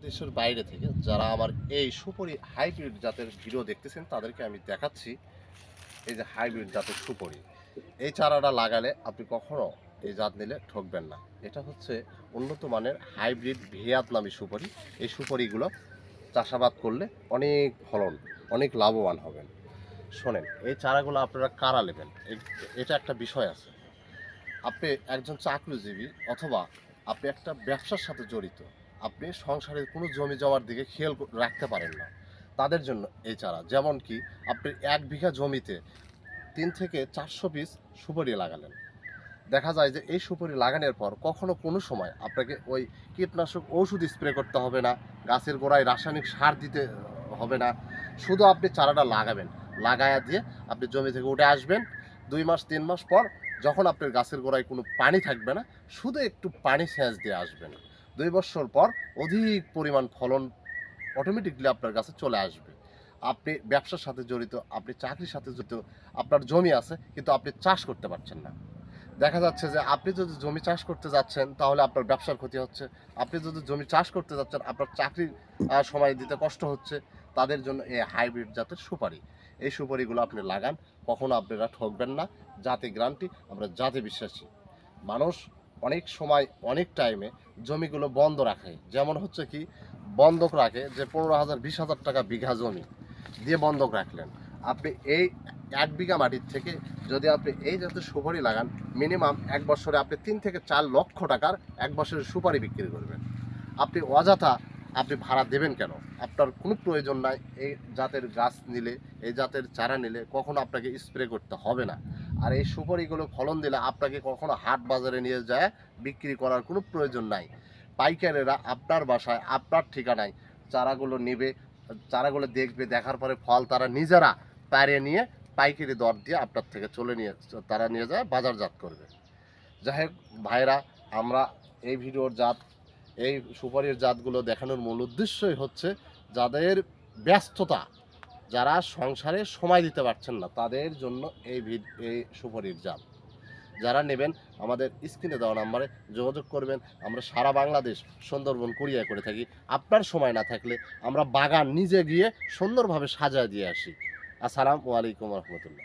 দেশের বাইরে থেকে যারা আমার এই সুপরি হাইব্রিড জাতের ভিডিও দেখতেছেন তাদেরকে আমি দেখাচ্ছি। এই যে হাইব্রিড জাতের সুপরি, এই চারাটা লাগালে আপনি কখনো এই জাত নিলে ঠকবেন না। এটা হচ্ছে উন্নত মানের হাইব্রিড ভিয়েতনামি সুপারি। এই সুপারিগুলো চাষাবাদ করলে অনেক ফলন, অনেক লাভবান হবেন। শোনেন, এই চারাগুলো আপনারা কারা নেবেন, এটা একটা বিষয় আছে। আপনি একজন চাকরিজীবী অথবা আপনি একটা ব্যবসার সাথে জড়িত, আপনি সংসারের কোনো জমি জমার দিকে খেয়াল রাখতে পারেন না, তাদের জন্য এই চারা। যেমন কি আপনি 1 বিঘা জমিতে 3 থেকে 400 পিস সুপারি লাগালেন, দেখা যায় যে এই সুপারি লাগানোর পর কখনো কোনো সময় আপনাকে ওই কীটনাশক ওষুধ স্প্রে করতে হবে না, গাছের গোড়ায় রাসায়নিক সার দিতে হবে না। শুধু আপনি চারাটা লাগাবেন, লাগায়া দিয়ে আপনি জমি থেকে উঠে আসবেন। 2 মাস 3 মাস পর যখন আপনার গাছের গোড়ায় কোনো পানি থাকবে না, শুধু একটু পানি সেচ দিয়ে আসবেন। 2 বছর পর অধিক পরিমাণ ফলন অটোমেটিকলি আপনার কাছে চলে আসবে। আপনি ব্যবসার সাথে জড়িত, আপনি চাকরির সাথে জড়িত, আপনার জমি আছে কিন্তু আপনি চাষ করতে পারছেন না। দেখা যাচ্ছে যে আপনি যদি জমি চাষ করতে যাচ্ছেন তাহলে আপনার ব্যবসার ক্ষতি হচ্ছে। আপনি যদি জমি চাষ করতে যাচ্ছেন আপনার চাকরির সময় দিতে কষ্ট হচ্ছে। তাদের জন্য এই হাইব্রিড জাতের সুপারি, এই সুপারিগুলো আপনি লাগান, কখনো আপনারা ঠকবেন না। জাতে গ্যারান্টি, আমরা জাতে বিশ্বাসী। মানুষ অনেক সময় অনেক টাইমে জমিগুলো বন্ধ রাখে, যেমন হচ্ছে কি বন্ধক রাখে যে 15,000 20,000 টাকা বিঘা জমি দিয়ে বন্ধক রাখলেন। আপনি এই 1 বিঘা মাটির থেকে যদি আপনি এই জাতের সুপারি লাগান, মিনিমাম 1 বছরে আপনি 3 থেকে 4 লক্ষ টাকার 1 বছরের সুপারি বিক্রি করবেন। আপনি অযথা আপনি ভাড়া দেবেন কেন? আপনার কোনো প্রয়োজন নাই। এই জাতের গাছ নিলে, এই জাতের চারা নিলে কখনো আপনাকে স্প্রে করতে হবে না। আর এই সুপারিগুলো ফলন দিলে আপনাকে কখনো হাট বাজারে নিয়ে যায় বিক্রি করার কোনো প্রয়োজন নাই। পাইকারেরা আপনার বাসায়, আপনার ঠিকানায় চারাগুলো নেবে, চারাগুলো দেখবে, দেখার পরে ফল তারা নিজেরা পাড়িয়ে নিয়ে পাইকারি দর দিয়ে আপনার থেকে তারা নিয়ে যায় বাজারজাত করবে। যাই হোক ভাইরা, আমরা এই ভিডিওর জাত, এই সুপারির জাতগুলো দেখানোর মূল উদ্দেশ্যই হচ্ছে যাদের ব্যস্ততা, যারা সংসারে সময় দিতে পারছেন না তাদের জন্য এই সুপারির জাত। যারা নেবেন আমাদের স্ক্রিনে দেওয়া নাম্বারে যোগাযোগ করবেন। আমরা সারা বাংলাদেশ সুন্দরবন কুরিয়ার করে থাকি। আপনার সময় না থাকলে আমরা বাগান নিজে গিয়ে সুন্দরভাবে সাজায় দিয়ে আসি। আসসালামু আলাইকুম রহমতুল্লাহ।